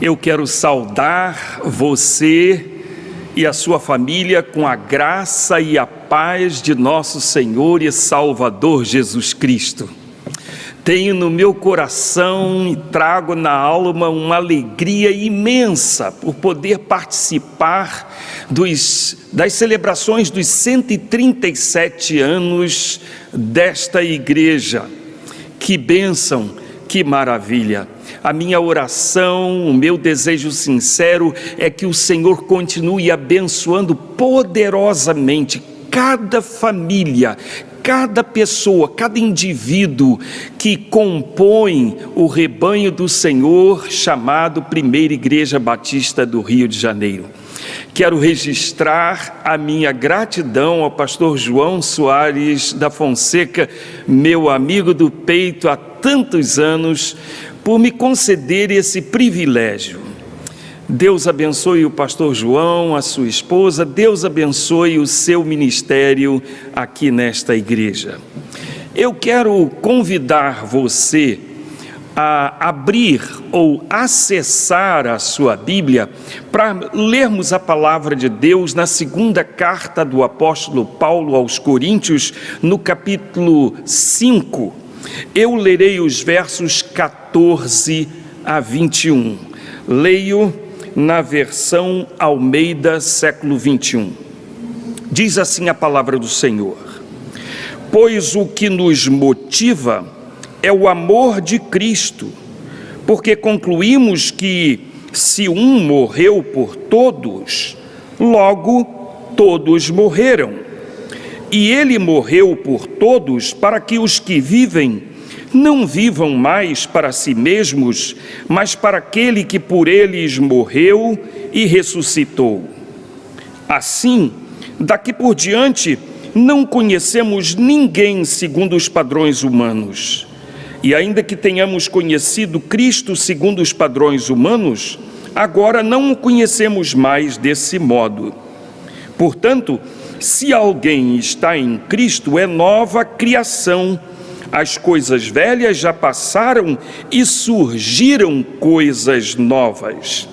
Eu quero saudar você e a sua família com a graça e a paz de nosso Senhor e Salvador Jesus Cristo. Tenho no meu coração e trago na alma uma alegria imensa por poder participar das celebrações dos 137 anos desta igreja. Que bênção, que maravilha! A minha oração, o meu desejo sincero é que o Senhor continue abençoando poderosamente cada família, cada pessoa, cada indivíduo que compõe o rebanho do Senhor chamado Primeira Igreja Batista do Rio de Janeiro. Quero registrar a minha gratidão ao pastor João Soares da Fonseca, meu amigo do peito há tantos anos, por me conceder esse privilégio. Deus abençoe o pastor João, a sua esposa, Deus abençoe o seu ministério aqui nesta igreja. Eu quero convidar você a abrir ou acessar a sua Bíblia para lermos a palavra de Deus na segunda carta do apóstolo Paulo aos Coríntios, no capítulo 5. Eu lerei os versos 14 a 21. Leio na versão Almeida, século 21. Diz assim a palavra do Senhor: pois o que nos motiva é o amor de Cristo, porque concluímos que se um morreu por todos, logo todos morreram. E ele morreu por todos para que os que vivem não vivam mais para si mesmos, mas para aquele que por eles morreu e ressuscitou. Assim, daqui por diante, não conhecemos ninguém segundo os padrões humanos. E ainda que tenhamos conhecido Cristo segundo os padrões humanos, agora não o conhecemos mais desse modo. Portanto, se alguém está em Cristo, é nova criação. As coisas velhas já passaram e surgiram coisas novas.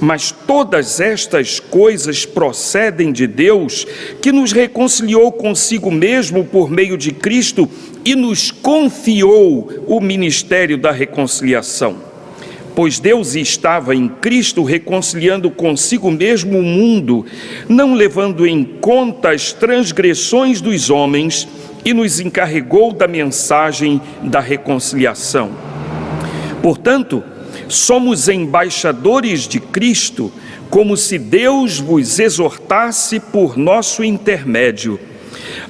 Mas todas estas coisas procedem de Deus, que nos reconciliou consigo mesmo por meio de Cristo e nos confiou o ministério da reconciliação. Pois Deus estava em Cristo reconciliando consigo mesmo o mundo, não levando em conta as transgressões dos homens, e nos encarregou da mensagem da reconciliação. Portanto, somos embaixadores de Cristo, como se Deus vos exortasse por nosso intermédio.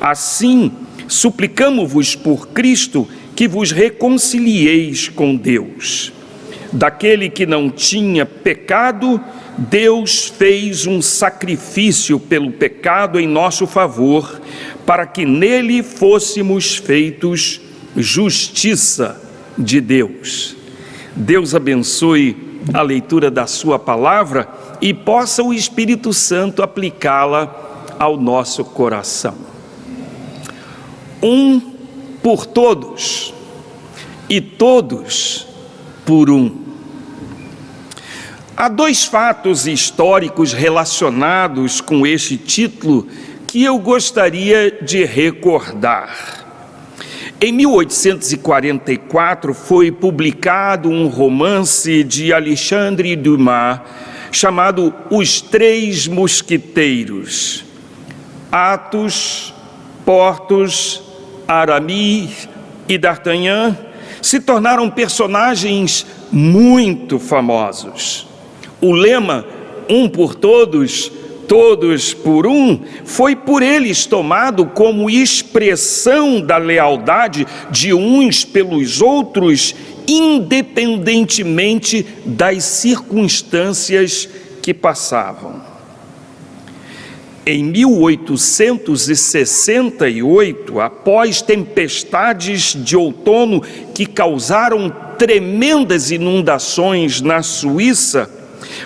Assim, suplicamo-vos por Cristo que vos reconcilieis com Deus. Daquele que não tinha pecado, Deus fez um sacrifício pelo pecado em nosso favor, para que nele fôssemos feitos justiça de Deus. Deus abençoe a leitura da sua palavra e possa o Espírito Santo aplicá-la ao nosso coração. Um por todos e todos por um. Há dois fatos históricos relacionados com este título que eu gostaria de recordar. Em 1844 foi publicado um romance de Alexandre Dumas chamado Os Três Mosqueteiros. Athos, Porthos, Aramis e D'Artagnan se tornaram personagens muito famosos. O lema "um por todos, todos por um" foi por eles tomado como expressão da lealdade de uns pelos outros, independentemente das circunstâncias que passavam. Em 1868, após tempestades de outono que causaram tremendas inundações na Suíça,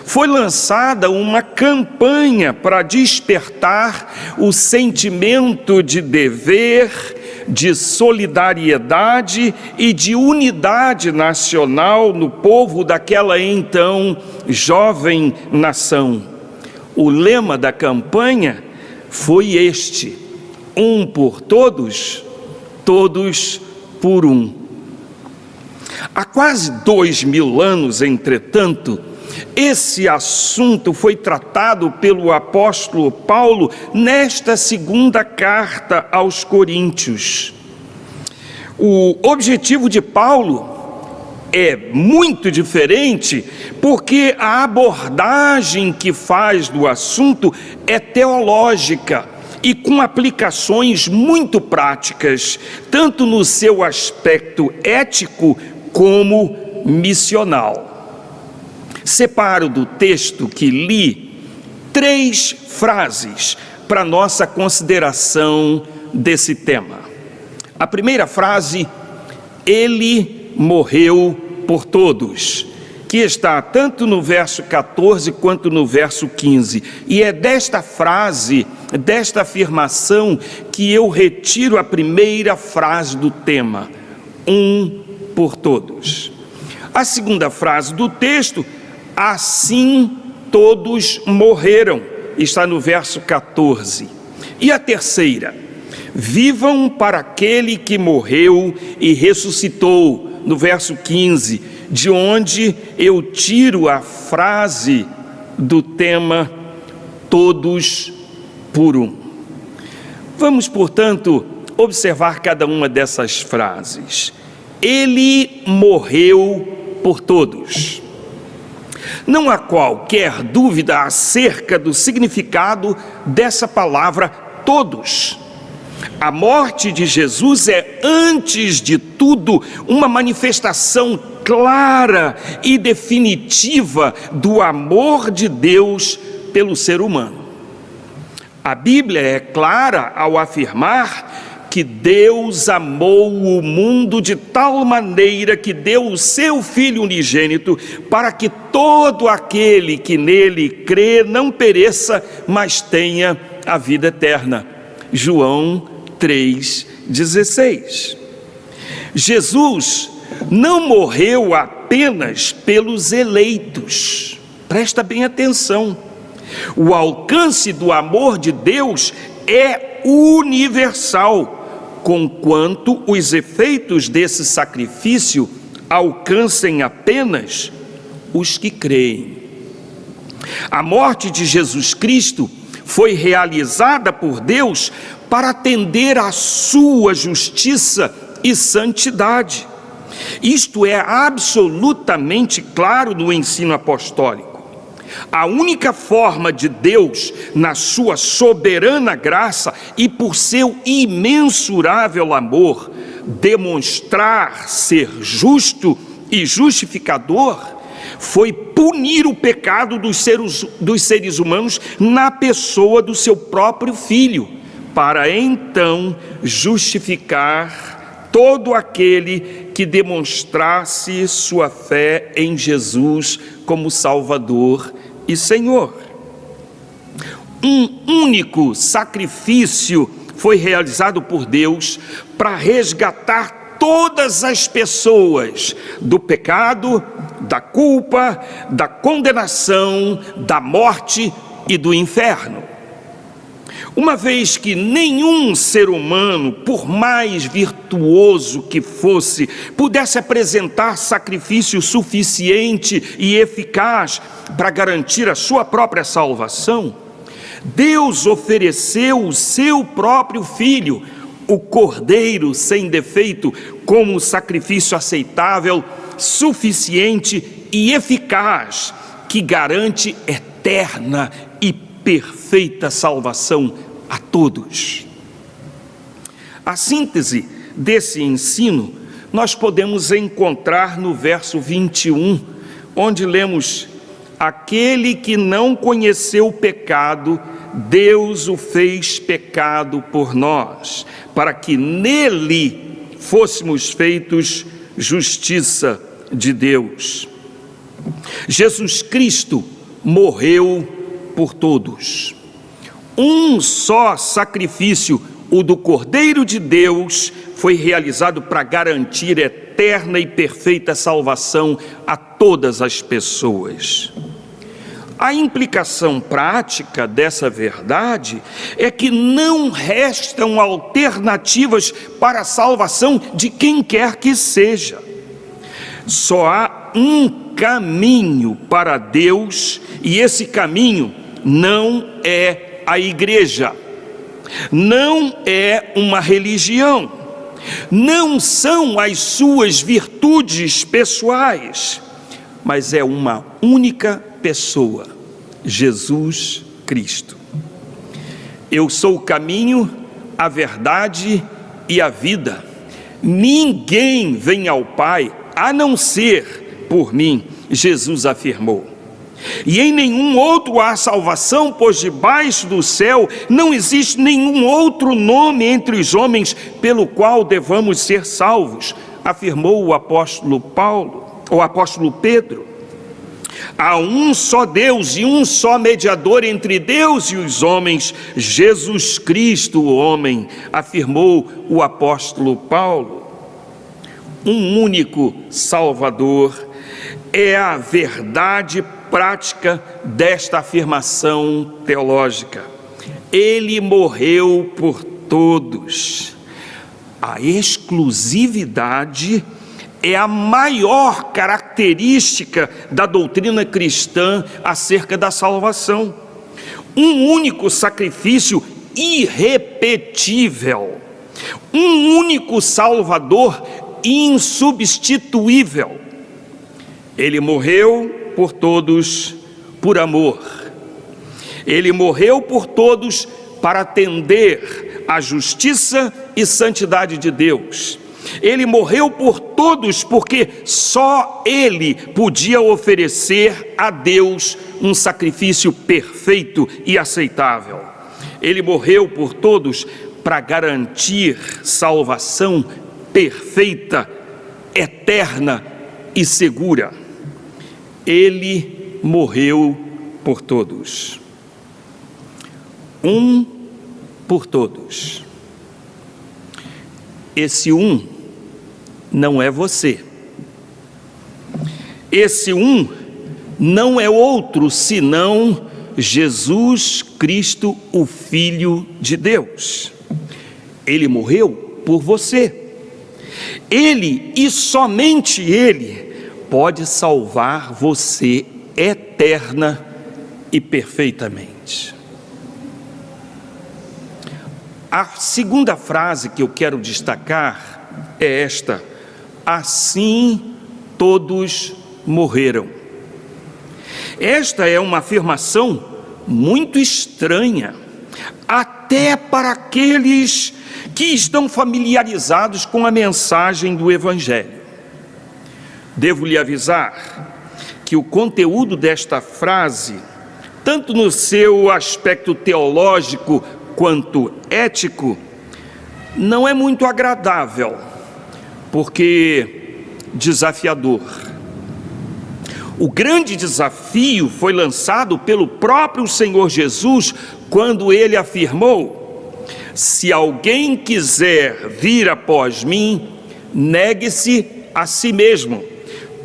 foi lançada uma campanha para despertar o sentimento de dever, de solidariedade e de unidade nacional no povo daquela então jovem nação. O lema da campanha foi este: um por todos, todos por um. Há quase 2000 anos, entretanto, esse assunto foi tratado pelo apóstolo Paulo nesta segunda carta aos Coríntios. O objetivo de Paulo é muito diferente, porque a abordagem que faz do assunto é teológica e com aplicações muito práticas, tanto no seu aspecto ético como missional. Separo do texto que li 3 frases para nossa consideração desse tema. A primeira frase: ele morreu por todos, que está tanto no verso 14 quanto no verso 15. E é desta frase, desta afirmação, que eu retiro a primeira frase do tema: um por todos. A segunda frase do texto: assim todos morreram, está no verso 14. E a terceira: vivam para aquele que morreu e ressuscitou, no verso 15, de onde eu tiro a frase do tema todos por um. Vamos, portanto, observar cada uma dessas frases. Ele morreu por todos. Não há qualquer dúvida acerca do significado dessa palavra todos. A morte de Jesus é, antes de tudo, uma manifestação clara e definitiva do amor de Deus pelo ser humano. A Bíblia é clara ao afirmar que Deus amou o mundo de tal maneira que deu o seu Filho unigênito, para que todo aquele que nele crê não pereça, mas tenha a vida eterna. João 3,16. Jesus não morreu apenas pelos eleitos. Presta bem atenção. O alcance do amor de Deus é universal, conquanto os efeitos desse sacrifício alcancem apenas os que creem. A morte de Jesus Cristo foi realizada por Deus para atender à sua justiça e santidade. Isto é absolutamente claro no ensino apostólico. A única forma de Deus, na sua soberana graça e por seu imensurável amor, demonstrar ser justo e justificador, foi punir o pecado dos seres humanos na pessoa do seu próprio Filho, para então justificar todo aquele que demonstrasse sua fé em Jesus como Salvador e Senhor. Um único sacrifício foi realizado por Deus para resgatar todas as pessoas do pecado, da culpa, da condenação, da morte e do inferno. Uma vez que nenhum ser humano, por mais virtuoso que fosse, pudesse apresentar sacrifício suficiente e eficaz para garantir a sua própria salvação, Deus ofereceu o seu próprio Filho, o Cordeiro sem defeito, como sacrifício aceitável, suficiente e eficaz, que garante eterna e perfeita salvação a todos. A síntese desse ensino nós podemos encontrar no verso 21, onde lemos: aquele que não conheceu o pecado, Deus o fez pecado por nós, para que nele fôssemos feitos justiça de Deus. Jesus Cristo morreu por todos. Um só sacrifício o do Cordeiro de Deus foi realizado para garantir eterna e perfeita salvação a todas as pessoas. A implicação prática dessa verdade é que não restam alternativas para a salvação de quem quer que seja. Só há um caminho para Deus, e esse caminho não é a igreja, não é uma religião, não são as suas virtudes pessoais, mas é uma única pessoa, Jesus Cristo. Eu sou o caminho, a verdade e a vida. Ninguém vem ao Pai a não ser por mim, Jesus afirmou. E em nenhum outro há salvação, pois debaixo do céu não existe nenhum outro nome entre os homens pelo qual devamos ser salvos, afirmou o apóstolo Pedro. Há um só Deus e um só mediador entre Deus e os homens, Jesus Cristo, o homem, afirmou o apóstolo Paulo. Um único Salvador é a verdade prática desta afirmação teológica. Ele morreu por todos. A exclusividade é a maior característica da doutrina cristã acerca da salvação. Um único sacrifício irrepetível, um único Salvador insubstituível. Ele morreu por todos por amor. Ele morreu por todos para atender à justiça e santidade de Deus. Ele morreu por todos porque só Ele podia oferecer a Deus um sacrifício perfeito e aceitável. Ele morreu por todos para garantir salvação perfeita, eterna e segura. Ele morreu por todos. Um por todos. Esse um não é você. Esse um não é outro senão Jesus Cristo, o Filho de Deus. Ele morreu por você. Ele e somente Ele pode salvar você eterna e perfeitamente. A segunda frase que eu quero destacar é esta: assim todos morreram. Esta é uma afirmação muito estranha, até para aqueles que estão familiarizados com a mensagem do Evangelho. Devo lhe avisar que o conteúdo desta frase, tanto no seu aspecto teológico quanto ético, não é muito agradável, porque desafiador. O grande desafio foi lançado pelo próprio Senhor Jesus, quando ele afirmou: se alguém quiser vir após mim, negue-se a si mesmo,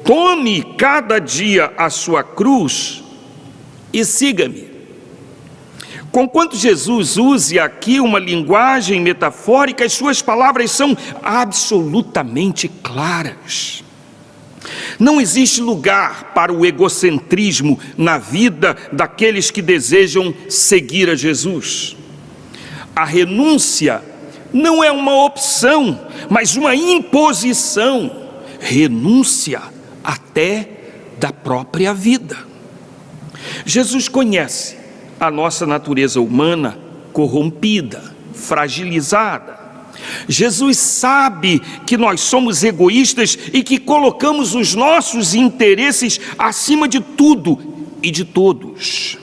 tome cada dia a sua cruz e siga-me. Conquanto Jesus use aqui uma linguagem metafórica, as suas palavras são absolutamente claras. Não existe lugar para o egocentrismo na vida daqueles que desejam seguir a Jesus. A renúncia não é uma opção, mas uma imposição. Renúncia até da própria vida. Jesus conhece a nossa natureza humana corrompida, fragilizada. Jesus sabe que nós somos egoístas e que colocamos os nossos interesses acima de tudo e de todos.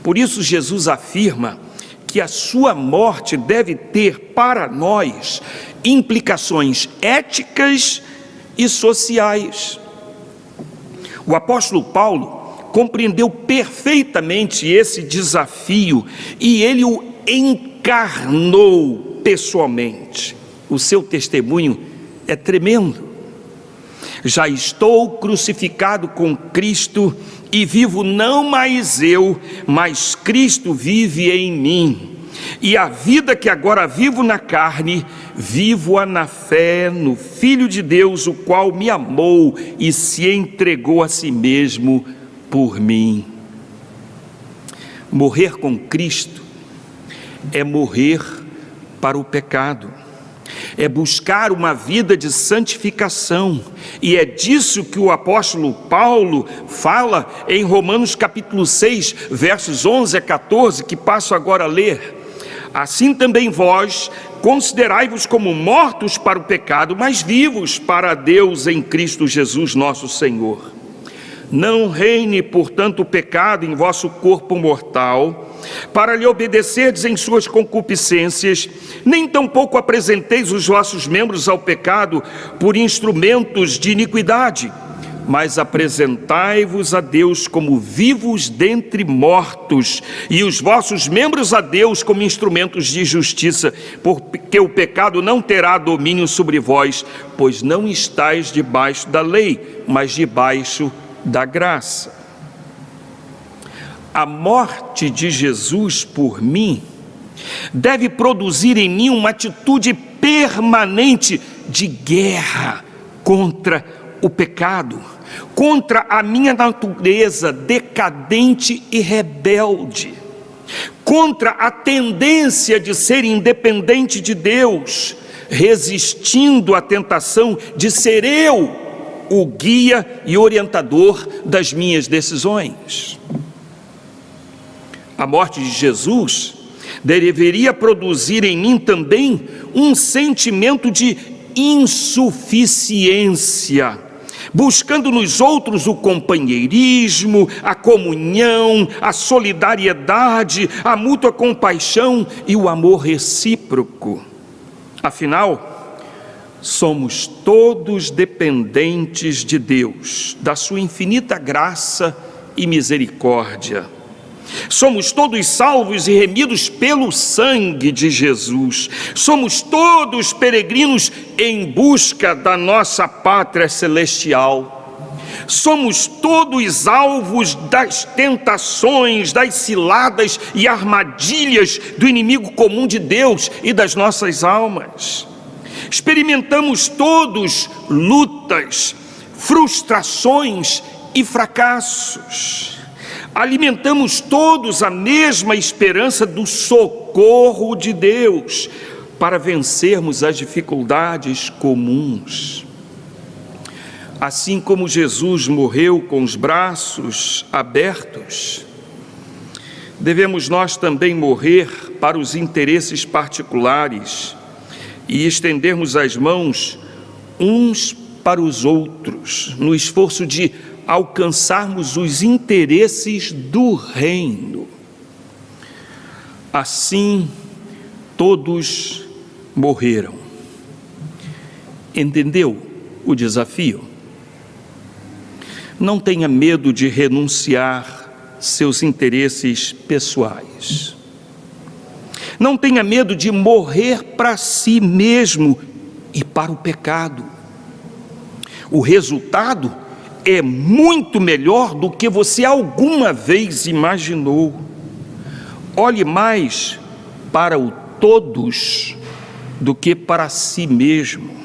Por isso Jesus afirma que a sua morte deve ter para nós implicações éticas e sociais. O apóstolo Paulo compreendeu perfeitamente esse desafio e ele o encarou encarnou pessoalmente. O seu testemunho é tremendo. Já estou crucificado com Cristo e vivo não mais eu, mas Cristo vive em mim. E a vida que agora vivo na carne, vivo-a na fé no Filho de Deus, o qual me amou e se entregou a si mesmo por mim. Morrer com Cristo é morrer para o pecado, é buscar uma vida de santificação, e é disso que o apóstolo Paulo fala em Romanos capítulo 6, versos 11 a 14, que passo agora a ler. Assim também vós, considerai-vos como mortos para o pecado, mas vivos para Deus em Cristo Jesus nosso Senhor. Não reine, portanto, o pecado em vosso corpo mortal, para lhe obedecerdes em suas concupiscências, nem tampouco apresenteis os vossos membros ao pecado por instrumentos de iniquidade, mas apresentai-vos a Deus como vivos dentre mortos, e os vossos membros a Deus como instrumentos de justiça, porque o pecado não terá domínio sobre vós, pois não estáis debaixo da lei, mas debaixo da graça. A morte de Jesus por mim deve produzir em mim uma atitude permanente de guerra contra o pecado, contra a minha natureza decadente e rebelde, contra a tendência de ser independente de Deus, resistindo à tentação de ser eu o guia e orientador das minhas decisões. A morte de Jesus deveria produzir em mim também um sentimento de insuficiência, buscando nos outros o companheirismo, a comunhão, a solidariedade, a mútua compaixão e o amor recíproco. Afinal, somos todos dependentes de Deus, da sua infinita graça e misericórdia. Somos todos salvos e remidos pelo sangue de Jesus. Somos todos peregrinos em busca da nossa pátria celestial. Somos todos alvos das tentações, das ciladas e armadilhas do inimigo comum de Deus e das nossas almas. Experimentamos todos lutas, frustrações e fracassos. Alimentamos todos a mesma esperança do socorro de Deus para vencermos as dificuldades comuns. Assim como Jesus morreu com os braços abertos, devemos nós também morrer para os interesses particulares e estendermos as mãos uns para os outros, no esforço de alcançarmos os interesses do reino. Assim, todos morreram. Entendeu o desafio? Não tenha medo de renunciar seus interesses pessoais. Não tenha medo de morrer para si mesmo e para o pecado. O resultado é muito melhor do que você alguma vez imaginou. Olhe mais para o todos do que para si mesmo.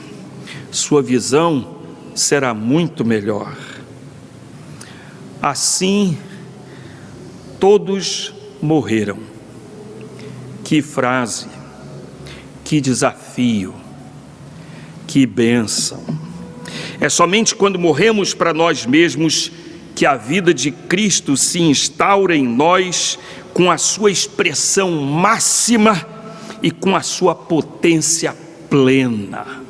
Sua visão será muito melhor. Assim, todos morreram. Que frase, que desafio, que bênção. É somente quando morremos para nós mesmos que a vida de Cristo se instaura em nós com a sua expressão máxima e com a sua potência plena.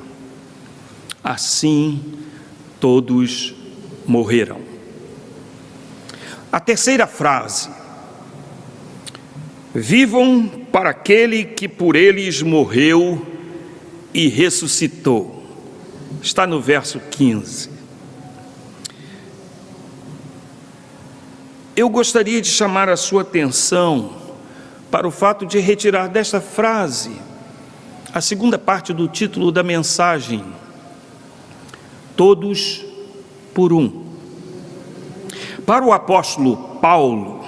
Assim, todos morreram. A terceira frase: vivam para aquele que por eles morreu e ressuscitou. Está no verso 15. Eu gostaria de chamar a sua atenção para o fato de retirar desta frase a segunda parte do título da mensagem: todos por um. Para o apóstolo Paulo,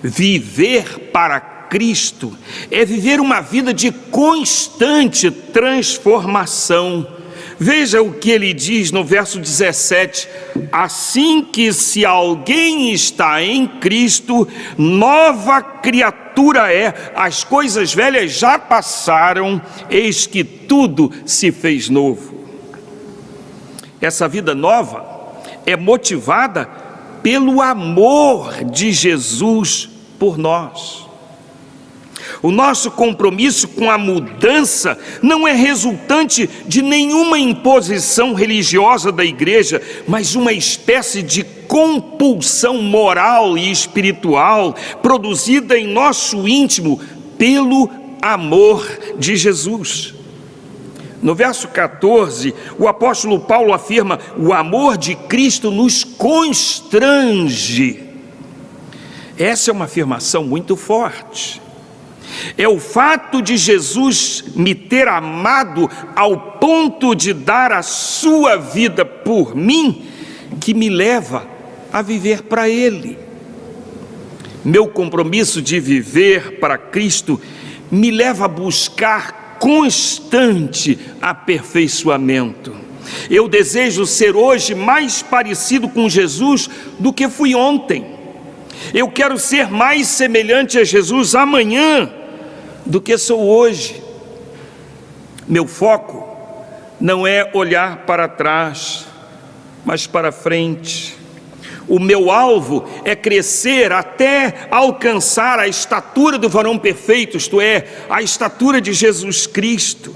viver para Cristo é viver uma vida de constante transformação. Veja o que ele diz no verso 17: assim que se alguém está em Cristo, nova criatura é, as coisas velhas já passaram, eis que tudo se fez novo. Essa vida nova é motivada pelo amor de Jesus por nós. O nosso compromisso com a mudança não é resultante de nenhuma imposição religiosa da igreja, mas uma espécie de compulsão moral e espiritual produzida em nosso íntimo pelo amor de Jesus. No verso 14, o apóstolo Paulo afirma: o amor de Cristo nos constrange. Essa é uma afirmação muito forte. É o fato de Jesus me ter amado ao ponto de dar a sua vida por mim que me leva a viver para Ele. Meu compromisso de viver para Cristo me leva a buscar constante aperfeiçoamento. Eu desejo ser hoje mais parecido com Jesus do que fui ontem. Eu quero ser mais semelhante a Jesus amanhã do que sou hoje. Meu foco não é olhar para trás, mas para frente. O meu alvo é crescer até alcançar a estatura do varão perfeito, isto é, a estatura de Jesus Cristo.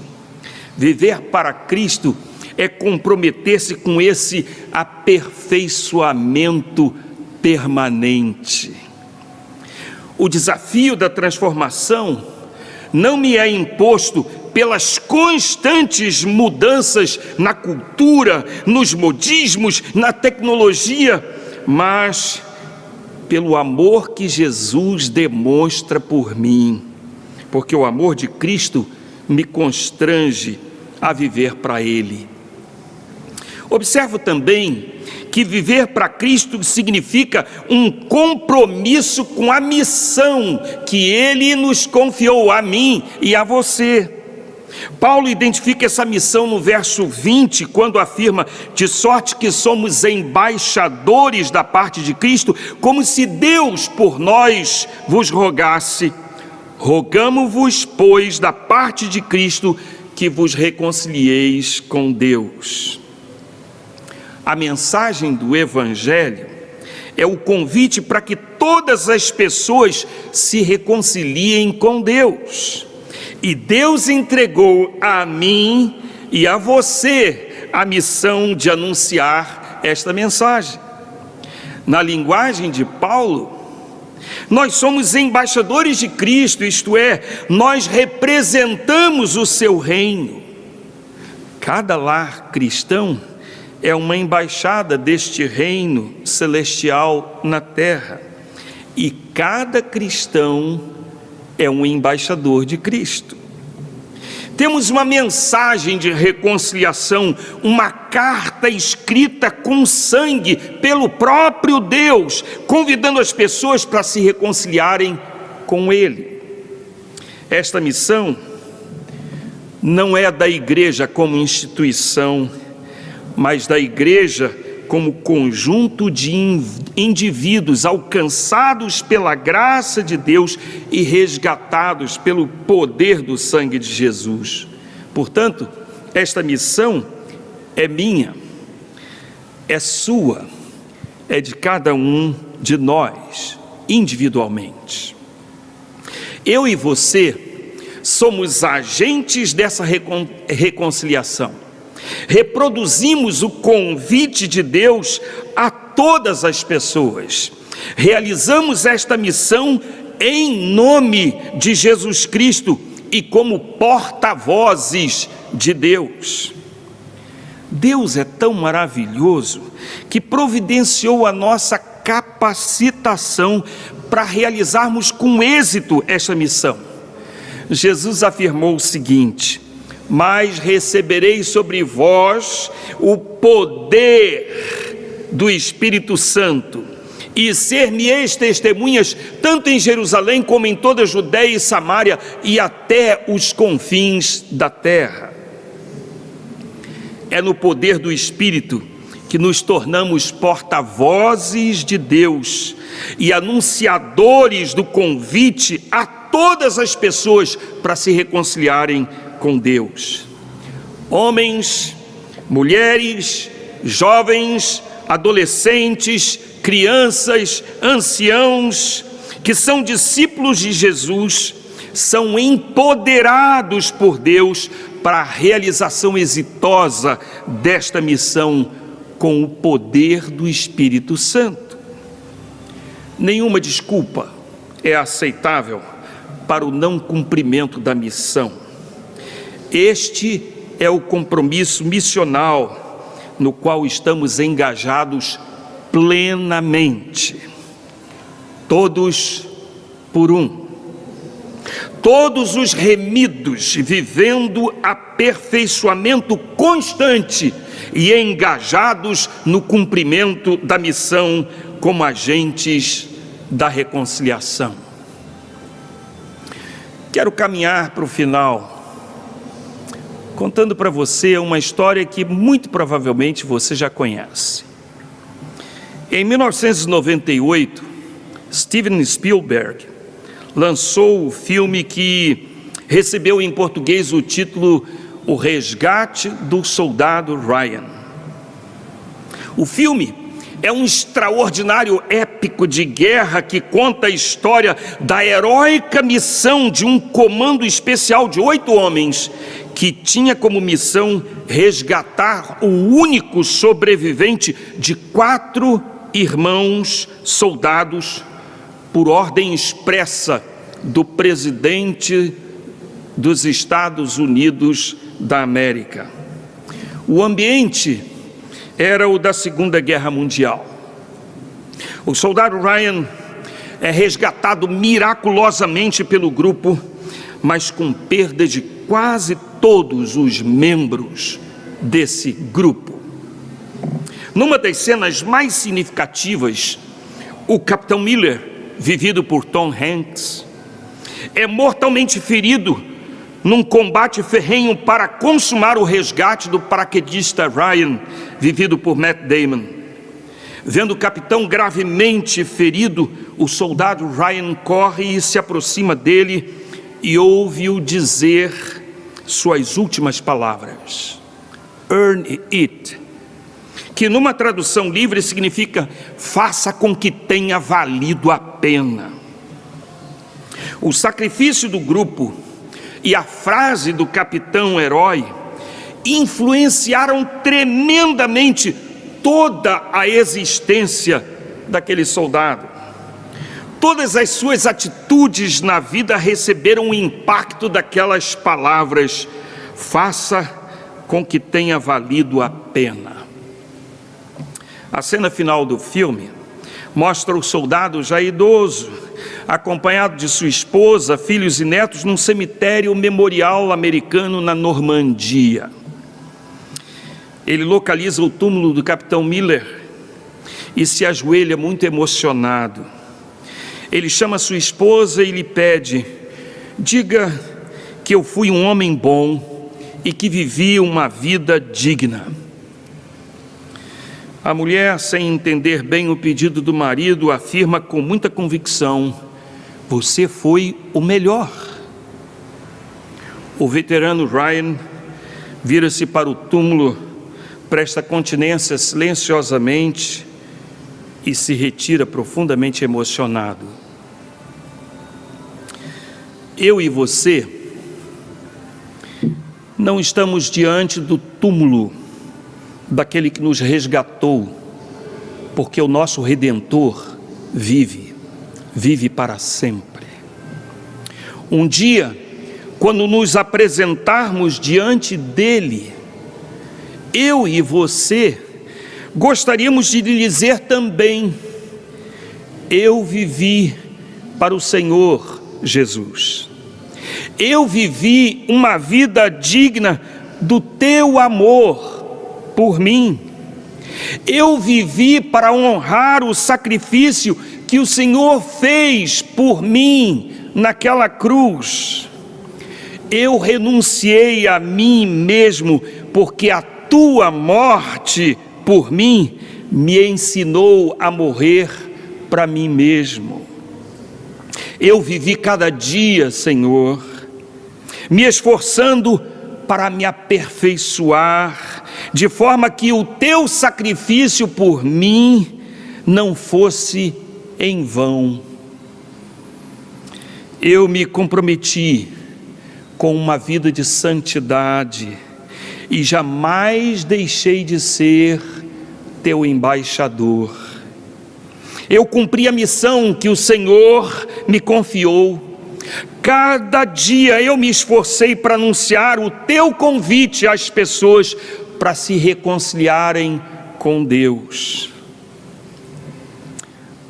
Viver para Cristo é comprometer-se com esse aperfeiçoamento permanente. O desafio da transformação não me é imposto pelas constantes mudanças na cultura, nos modismos, na tecnologia, mas pelo amor que Jesus demonstra por mim, porque o amor de Cristo me constrange a viver para Ele. Observo também que viver para Cristo significa um compromisso com a missão que Ele nos confiou, a mim e a você. Paulo identifica essa missão no verso 20, quando afirma: de sorte que somos embaixadores da parte de Cristo, como se Deus por nós vos rogasse. Rogamo-vos, pois, da parte de Cristo, que vos reconcilieis com Deus. A mensagem do Evangelho é o convite para que todas as pessoas se reconciliem com Deus. E Deus entregou a mim e a você a missão de anunciar esta mensagem. Na linguagem de Paulo, nós somos embaixadores de Cristo, isto é, nós representamos o seu reino. Cada lar cristão é uma embaixada deste reino celestial na terra, e cada cristão é um embaixador de Cristo. Temos uma mensagem de reconciliação, uma carta escrita com sangue pelo próprio Deus, convidando as pessoas para se reconciliarem com Ele. Esta missão não é da igreja como instituição, mas da igreja como conjunto de indivíduos alcançados pela graça de Deus e resgatados pelo poder do sangue de Jesus. Portanto, esta missão é minha, é sua, é de cada um de nós, individualmente. Eu e você somos agentes dessa reconciliação. Reproduzimos o convite de Deus a todas as pessoas. Realizamos esta missão em nome de Jesus Cristo e como porta-vozes de Deus. Deus é tão maravilhoso que providenciou a nossa capacitação para realizarmos com êxito esta missão. Jesus afirmou o seguinte: mas recebereis sobre vós o poder do Espírito Santo, e ser-me-eis testemunhas, tanto em Jerusalém como em toda a Judéia e Samária, e até os confins da terra. É no poder do Espírito que nos tornamos porta-vozes de Deus e anunciadores do convite a todas as pessoas para se reconciliarem com Deus. Homens, mulheres, jovens, adolescentes, crianças, anciãos, que são discípulos de Jesus, são empoderados por Deus para a realização exitosa desta missão com o poder do Espírito Santo. Nenhuma desculpa é aceitável para o não cumprimento da missão. Este é o compromisso missional no qual estamos engajados plenamente. Todos por um. Todos os remidos vivendo aperfeiçoamento constante e engajados no cumprimento da missão como agentes da reconciliação. Quero caminhar para o final, contando para você uma história que muito provavelmente você já conhece. Em 1998, Steven Spielberg lançou o filme que recebeu em português o título O Resgate do Soldado Ryan. O filme é um extraordinário épico de guerra que conta a história da heróica missão de um comando especial de 8 homens que tinha como missão resgatar o único sobrevivente de 4 irmãos soldados por ordem expressa do presidente dos Estados Unidos da América. O ambiente era o da Segunda Guerra Mundial. O soldado Ryan é resgatado miraculosamente pelo grupo, mas com perda de quase todos os membros desse grupo. Numa das cenas mais significativas, o Capitão Miller, vivido por Tom Hanks, é mortalmente ferido num combate ferrenho para consumar o resgate do paraquedista Ryan, vivido por Matt Damon. Vendo o capitão gravemente ferido, o soldado Ryan corre e se aproxima dele e ouve-o dizer suas últimas palavras: "Earn it", que numa tradução livre significa "faça com que tenha valido a pena". O sacrifício do grupo e a frase do capitão herói influenciaram tremendamente toda a existência daquele soldado. Todas as suas atitudes na vida receberam o impacto daquelas palavras: faça com que tenha valido a pena. A cena final do filme mostra o soldado já idoso, acompanhado de sua esposa, filhos e netos, num cemitério memorial americano na Normandia. Ele localiza o túmulo do capitão Miller e se ajoelha muito emocionado. Ele chama sua esposa e lhe pede: diga que eu fui um homem bom e que vivi uma vida digna. A mulher, sem entender bem o pedido do marido, afirma com muita convicção: você foi o melhor. O veterano Ryan vira-se para o túmulo, presta continência silenciosamente e se retira profundamente emocionado. Eu e você não estamos diante do túmulo daquele que nos resgatou, porque o nosso Redentor vive para sempre. Um dia, quando nos apresentarmos diante dele, eu e você gostaríamos de lhe dizer também: eu vivi para o Senhor Jesus. Eu vivi uma vida digna do teu amor por mim. Eu vivi para honrar o sacrifício que o Senhor fez por mim naquela cruz. Eu renunciei a mim mesmo, porque a tua morte por mim me ensinou a morrer para mim mesmo. Eu vivi cada dia, Senhor, me esforçando para me aperfeiçoar, de forma que o teu sacrifício por mim não fosse em vão. Eu me comprometi com uma vida de santidade e jamais deixei de ser teu embaixador. Eu cumpri a missão que o Senhor me confiou. Cada dia eu me esforcei para anunciar o teu convite às pessoas para se reconciliarem com Deus.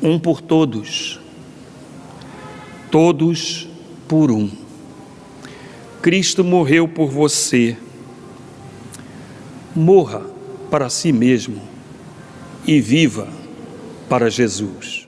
Um por todos, todos por um. Cristo morreu por você. Morra para si mesmo e viva para Jesus.